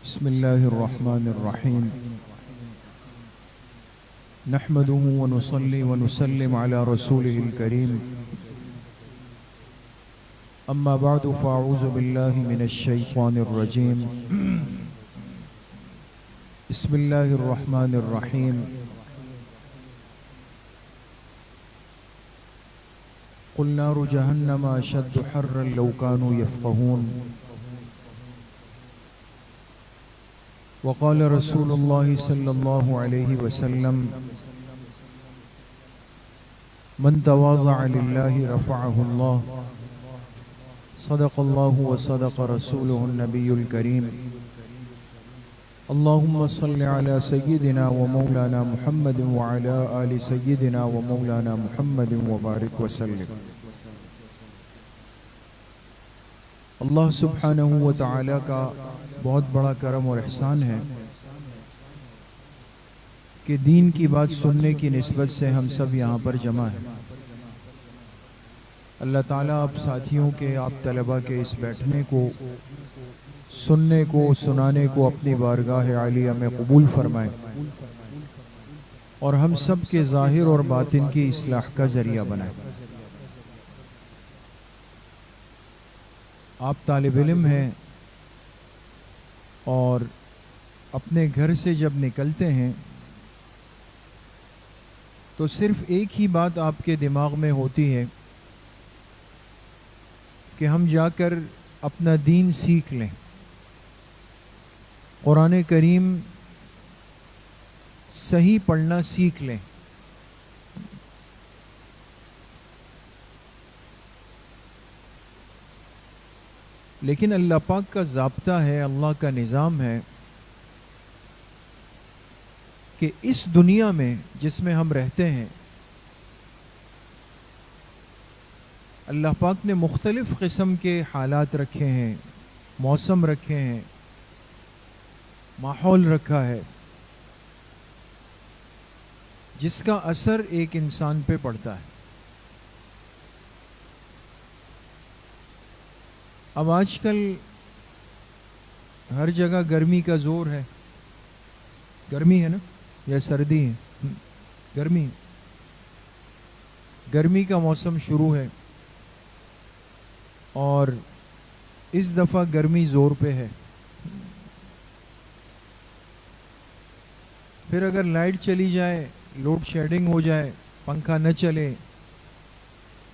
بسم الله الرحمن الرحيم نحمده ونصلي ونسلم على رسوله الكريم أما بعد فأعوذ بالله من الشيطان الرجيم بسم الله الرحمن الرحيم قل نار جهنم أشد حرا لو كانوا يفقهون وقال رسول الله صلى الله عليه وسلم من تواضع لله رفعه الله صدق الله وصدق رسوله النبي الكريم اللهم صل على سيدنا ومولانا محمد وعلى آل سيدنا ومولانا محمد وبارك وسلم. اللہ سبحانہ و تعالیٰ کا بہت بڑا کرم اور احسان ہے کہ دین کی بات سننے کی نسبت سے ہم سب یہاں پر جمع ہیں. اللہ تعالیٰ آپ ساتھیوں کے، آپ طلباء کے اس بیٹھنے کو، سننے کو، سنانے کو اپنی بارگاہ عالیہ میں قبول فرمائے اور ہم سب کے ظاہر اور باطن کی اصلاح کا ذریعہ بنائے. آپ طالب علم ہیں اور اپنے گھر سے جب نکلتے ہیں تو صرف ایک ہی بات آپ کے دماغ میں ہوتی ہے کہ ہم جا کر اپنا دین سیکھ لیں، قرآن کریم صحیح پڑھنا سیکھ لیں. لیکن اللہ پاک کا ضابطہ ہے، اللہ کا نظام ہے کہ اس دنیا میں جس میں ہم رہتے ہیں اللہ پاک نے مختلف قسم کے حالات رکھے ہیں، موسم رکھے ہیں، ماحول رکھا ہے جس کا اثر ایک انسان پہ پڑتا ہے. اب آج کل ہر جگہ گرمی کا زور ہے. گرمی ہے نا یا سردی ہے؟ گرمی. گرمی کا موسم شروع ہے اور اس دفعہ گرمی زور پہ ہے. پھر اگر لائٹ چلی جائے، لوڈ شیڈنگ ہو جائے، پنکھا نہ چلے،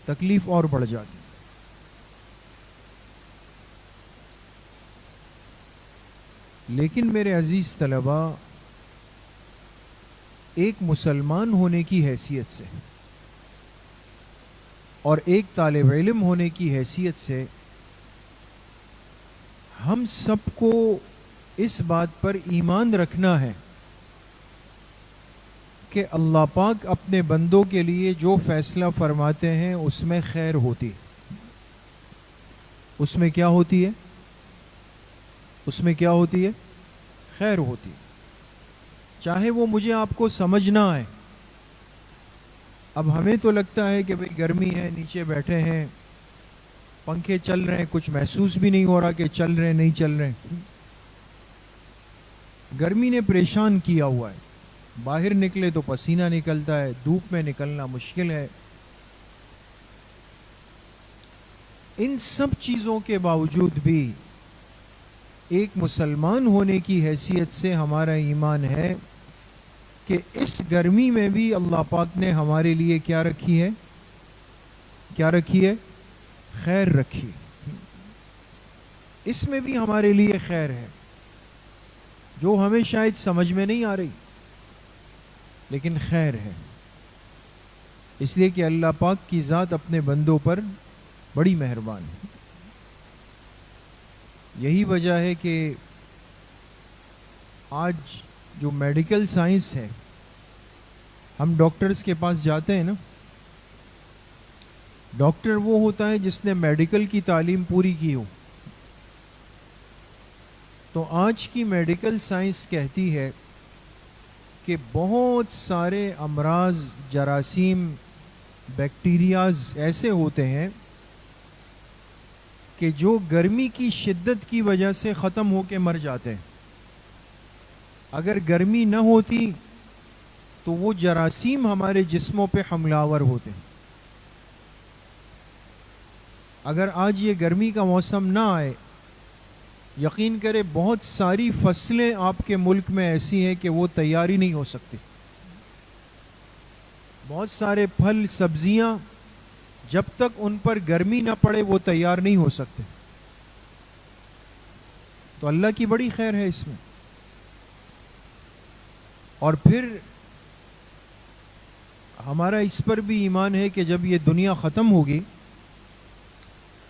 تکلیف اور بڑھ جاتی. لیکن میرے عزیز طلباء، ایک مسلمان ہونے کی حیثیت سے اور ایک طالب علم ہونے کی حیثیت سے ہم سب کو اس بات پر ایمان رکھنا ہے کہ اللہ پاک اپنے بندوں کے لیے جو فیصلہ فرماتے ہیں اس میں خیر ہوتی ہے. اس میں کیا ہوتی ہے؟ اس میں کیا ہوتی ہے؟ خیر ہوتی ہے. چاہے وہ مجھے آپ کو سمجھ نہ آئے. اب ہمیں تو لگتا ہے کہ بھئی گرمی ہے، نیچے بیٹھے ہیں، پنکھے چل رہے ہیں، کچھ محسوس بھی نہیں ہو رہا کہ چل رہے نہیں چل رہے. گرمی نے پریشان کیا ہوا ہے. باہر نکلے تو پسینہ نکلتا ہے، دھوپ میں نکلنا مشکل ہے. ان سب چیزوں کے باوجود بھی ایک مسلمان ہونے کی حیثیت سے ہمارا ایمان ہے کہ اس گرمی میں بھی اللہ پاک نے ہمارے لیے کیا رکھی ہے؟ کیا رکھی ہے؟ خیر رکھی. اس میں بھی ہمارے لیے خیر ہے جو ہمیں شاید سمجھ میں نہیں آ رہی، لیکن خیر ہے. اس لیے کہ اللہ پاک کی ذات اپنے بندوں پر بڑی مہربان ہے. یہی وجہ ہے کہ آج جو میڈیکل سائنس ہے، ہم ڈاکٹرز کے پاس جاتے ہیں نا، ڈاکٹر وہ ہوتا ہے جس نے میڈیکل کی تعلیم پوری کی ہو. تو آج کی میڈیکل سائنس کہتی ہے کہ بہت سارے امراض، جراثیم، بیکٹیریاز ایسے ہوتے ہیں کہ جو گرمی کی شدت کی وجہ سے ختم ہو کے مر جاتے ہیں. اگر گرمی نہ ہوتی تو وہ جراثیم ہمارے جسموں پہ حملہ آور ہوتے. اگر آج یہ گرمی کا موسم نہ آئے، یقین کرے بہت ساری فصلیں آپ کے ملک میں ایسی ہیں کہ وہ تیار ہی نہیں ہو سکتی. بہت سارے پھل سبزیاں جب تک ان پر گرمی نہ پڑے وہ تیار نہیں ہو سکتے. تو اللہ کی بڑی خیر ہے اس میں. اور پھر ہمارا اس پر بھی ایمان ہے کہ جب یہ دنیا ختم ہوگی،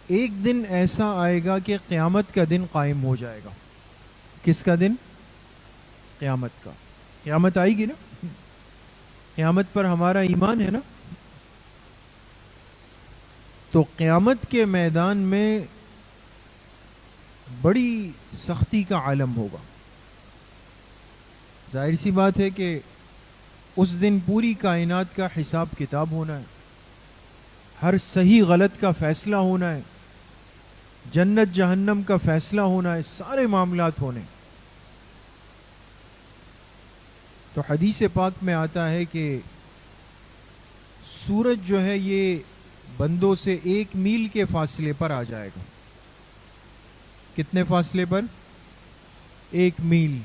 ایک دن ایسا آئے گا کہ قیامت کا دن قائم ہو جائے گا. کس کا دن؟ قیامت کا. قیامت آئے گی نا، قیامت پر ہمارا ایمان ہے نا. تو قیامت کے میدان میں بڑی سختی کا عالم ہوگا. ظاہر سی بات ہے کہ اس دن پوری کائنات کا حساب کتاب ہونا ہے، ہر صحیح غلط کا فیصلہ ہونا ہے، جنت جہنم کا فیصلہ ہونا ہے، سارے معاملات ہونے. تو حدیث پاک میں آتا ہے کہ سورج جو ہے یہ بندوں سے 1 میل کے فاصلے پر آ جائے گا. کتنے فاصلے پر؟ 1 میل.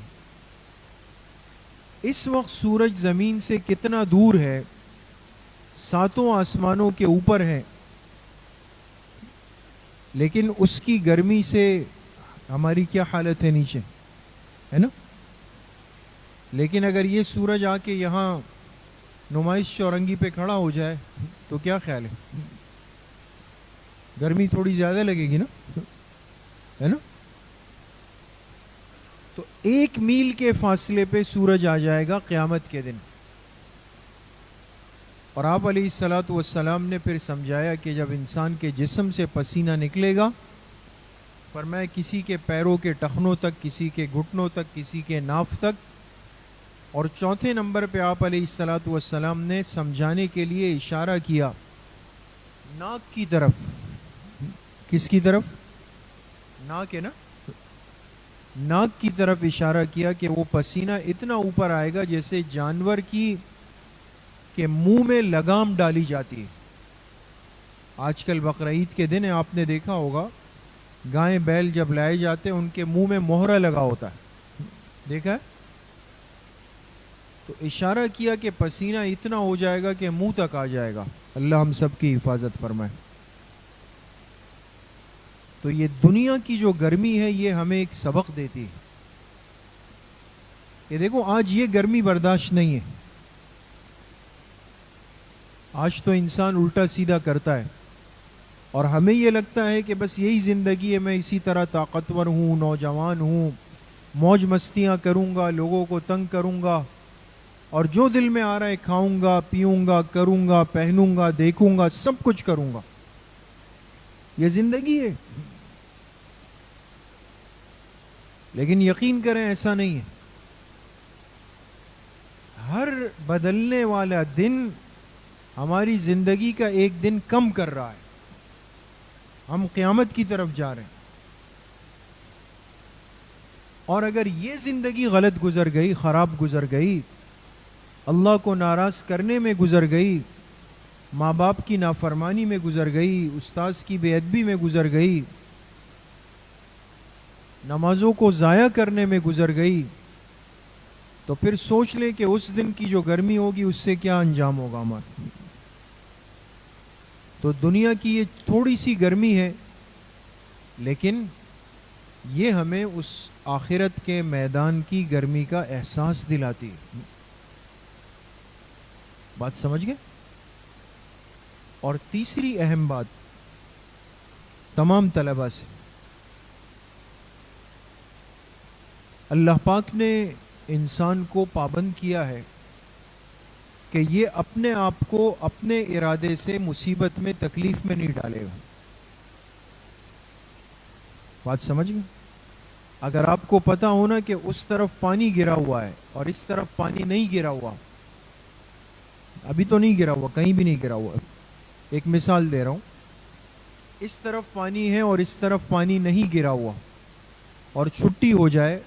اس وقت سورج زمین سے کتنا دور ہے؟ 7 آسمانوں کے اوپر ہے، لیکن اس کی گرمی سے ہماری کیا حالت ہے نیچے، ہے نا. لیکن اگر یہ سورج آ کے یہاں نمائش چورنگی پہ کھڑا ہو جائے تو کیا خیال ہے؟ گرمی تھوڑی زیادہ لگے گی نا، ہے نا. تو 1 میل کے فاصلے پہ سورج آ جائے گا قیامت کے دن. اور آپ علیہ الصلاۃ والسلام نے پھر سمجھایا کہ جب انسان کے جسم سے پسینہ نکلے گا، فرمایا کسی کے پیروں کے ٹخنوں تک، کسی کے گھٹنوں تک، کسی کے ناف تک. اور چوتھے نمبر پہ آپ علیہ الصلاۃ والسلام نے سمجھانے کے لیے اشارہ کیا ناک کی طرف. کس کی طرف؟ ناک ہے نا. ناک کی طرف اشارہ کیا کہ وہ پسینہ اتنا اوپر آئے گا جیسے جانور کی کہ منہ میں لگام ڈالی جاتی ہے. آج کل بقرعید کے دن آپ نے دیکھا ہوگا گائے بیل جب لائے جاتے ہیں ان کے منہ میں مہرہ لگا ہوتا ہے، دیکھا ہے. تو اشارہ کیا کہ پسینہ اتنا ہو جائے گا کہ منہ تک آ جائے گا. اللہ ہم سب کی حفاظت فرمائے. تو یہ دنیا کی جو گرمی ہے یہ ہمیں ایک سبق دیتی ہے کہ دیکھو آج یہ گرمی برداشت نہیں ہے. آج تو انسان الٹا سیدھا کرتا ہے اور ہمیں یہ لگتا ہے کہ بس یہی زندگی ہے، میں اسی طرح طاقتور ہوں، نوجوان ہوں، موج مستیاں کروں گا، لوگوں کو تنگ کروں گا، اور جو دل میں آ رہا ہے کھاؤں گا، پیوں گا، کروں گا، پہنوں گا، دیکھوں گا، سب کچھ کروں گا. یہ زندگی ہے. لیکن یقین کریں ایسا نہیں ہے. ہر بدلنے والا دن ہماری زندگی کا ایک دن کم کر رہا ہے. ہم قیامت کی طرف جا رہے ہیں. اور اگر یہ زندگی غلط گزر گئی، خراب گزر گئی، اللہ کو ناراض کرنے میں گزر گئی، ماں باپ کی نافرمانی میں گزر گئی، استاذ کی بے ادبی میں گزر گئی، نمازوں کو ضائع کرنے میں گزر گئی، تو پھر سوچ لیں کہ اس دن کی جو گرمی ہوگی اس سے کیا انجام ہوگا ہمارا. تو دنیا کی یہ تھوڑی سی گرمی ہے، لیکن یہ ہمیں اس آخرت کے میدان کی گرمی کا احساس دلاتی ہے. بات سمجھ گئے؟ اور تیسری اہم بات تمام طلباء سے، اللہ پاک نے انسان کو پابند کیا ہے کہ یہ اپنے آپ کو اپنے ارادے سے مصیبت میں، تکلیف میں نہیں ڈالے گا. بات سمجھ گئے؟ اگر آپ کو پتا ہونا کہ اس طرف پانی گرا ہوا ہے اور اس طرف پانی نہیں گرا ہوا، ابھی تو نہیں گرا ہوا، کہیں بھی نہیں گرا ہوا، ایک مثال دے رہا ہوں، اس طرف پانی ہے اور اس طرف پانی نہیں گرا ہوا، اور چھٹی ہو جائے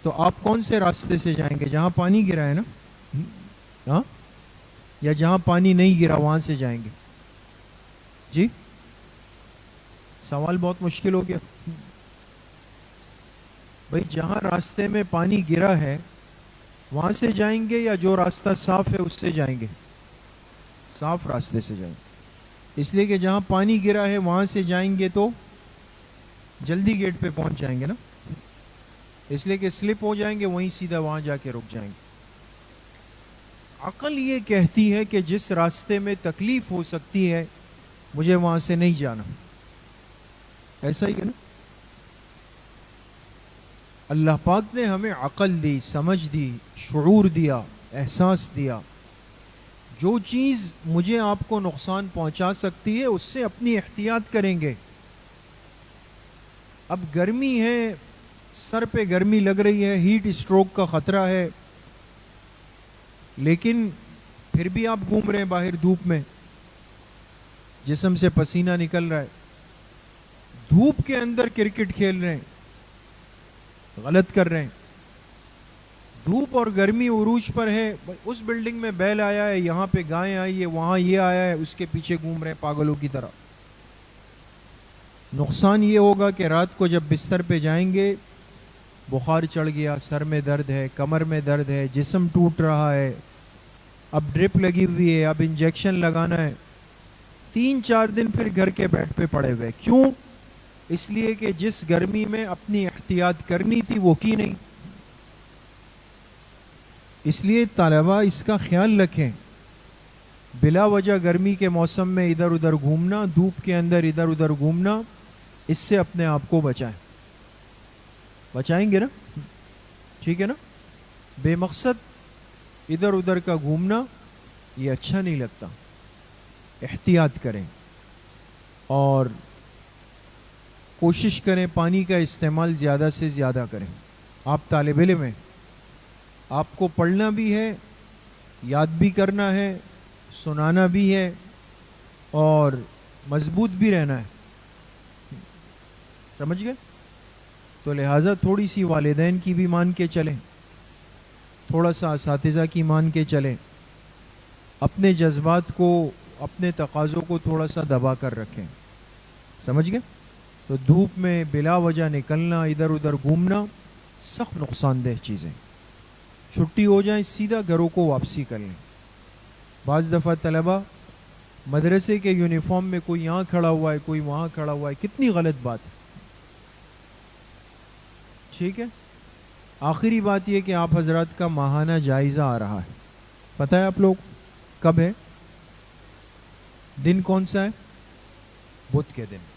تو آپ کون سے راستے سے جائیں گے؟ جہاں پانی گرا ہے نا، ہاں، یا جہاں پانی نہیں گرا وہاں سے جائیں گے؟ جی سوال بہت مشکل ہو گیا بھائی، جہاں راستے میں پانی گرا ہے وہاں سے جائیں گے یا جو راستہ صاف ہے اس سے جائیں گے؟ صاف راستے سے جائیں گے، اس لیے کہ جہاں پانی گرا ہے وہاں سے جائیں گے تو جلدی گیٹ پہ پہنچ جائیں گے نا، اس لیے کہ سلپ ہو جائیں گے وہیں سیدھا وہاں جا کے رک جائیں گے۔ عقل یہ کہتی ہے کہ جس راستے میں تکلیف ہو سکتی ہے مجھے وہاں سے نہیں جانا، ایسا ہی ہے نا۔ اللہ پاک نے ہمیں عقل دی، سمجھ دی، شعور دیا، احساس دیا، جو چیز مجھے آپ کو نقصان پہنچا سکتی ہے اس سے اپنی احتیاط کریں گے۔ اب گرمی ہے، سر پہ گرمی لگ رہی ہے، ہیٹ اسٹروک کا خطرہ ہے، لیکن پھر بھی آپ گھوم رہے ہیں باہر دھوپ میں، جسم سے پسینہ نکل رہا ہے، دھوپ کے اندر کرکٹ کھیل رہے ہیں، غلط کر رہے ہیں۔ دھوپ اور گرمی عروج پر ہے، اس بلڈنگ میں بیل آیا ہے، یہاں پہ گائے آئی ہے، وہاں یہ آیا ہے، اس کے پیچھے گھوم رہے ہیں پاگلوں کی طرح۔ نقصان یہ ہوگا کہ رات کو جب بستر پہ جائیں گے بخار چڑھ گیا، سر میں درد ہے، کمر میں درد ہے، جسم ٹوٹ رہا ہے، اب ڈرپ لگی ہوئی ہے، اب انجیکشن لگانا ہے، 3-4 دن پھر گھر کے بیڈ پہ پڑے ہوئے۔ کیوں؟ اس لیے کہ جس گرمی میں اپنی احتیاط کرنی تھی وہ کی نہیں۔ اس لیے طلباء اس کا خیال رکھیں، بلا وجہ گرمی کے موسم میں ادھر ادھر گھومنا، دھوپ کے اندر ادھر ادھر گھومنا، اس سے اپنے آپ کو بچائیں۔ بچائیں گے نا؟ ٹھیک ہے نا؟ بے مقصد ادھر ادھر کا گھومنا یہ اچھا نہیں لگتا، احتیاط کریں اور کوشش کریں پانی کا استعمال زیادہ سے زیادہ کریں۔ آپ طالب علم ہیں، آپ کو پڑھنا بھی ہے، یاد بھی کرنا ہے، سنانا بھی ہے اور مضبوط بھی رہنا ہے، سمجھ گئے؟ تو لہٰذا تھوڑی سی والدین کی بھی مان کے چلیں، تھوڑا سا اساتذہ کی مان کے چلیں، اپنے جذبات کو، اپنے تقاضوں کو تھوڑا سا دبا کر رکھیں، سمجھ گئے؟ تو دھوپ میں بلا وجہ نکلنا، ادھر ادھر گھومنا سخت نقصان دہ چیزیں۔ چھٹی ہو جائیں سیدھا گھروں کو واپسی کر لیں۔ بعض دفعہ طلبہ مدرسے کے یونیفارم میں کوئی یہاں کھڑا ہوا ہے، کوئی وہاں کھڑا ہوا ہے، کتنی غلط بات ہے۔ ٹھیک ہے؟ آخری بات یہ کہ آپ حضرات کا ماہانہ جائزہ آ رہا ہے، پتہ ہے آپ لوگ کب ہے؟ دن کون سا ہے؟ بدھ کے دن۔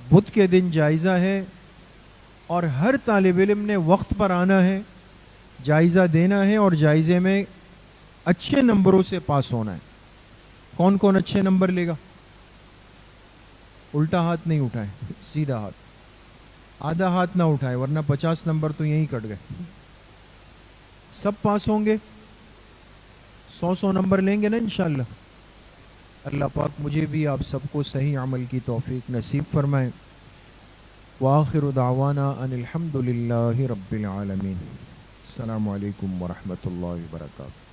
بدھ کے دن جائزہ ہے اور ہر طالب علم نے وقت پر آنا ہے، جائزہ دینا ہے اور جائزے میں اچھے نمبروں سے پاس ہونا ہے۔ کون کون اچھے نمبر لے گا؟ الٹا ہاتھ نہیں اٹھائیں، سیدھا ہاتھ، آدھا ہاتھ نہ اٹھائے ورنہ 50 نمبر تو یہیں کٹ گئے۔ سب پاس ہوں گے، 100 نمبر لیں گے نا انشاءاللہ۔ اللہ پاک مجھے بھی آپ سب کو صحیح عمل کی توفیق نصیب فرمائیں۔ وآخر دعوانا ان الحمد للہ رب العالمین۔ السلام علیکم ورحمۃ اللہ وبرکاتہ۔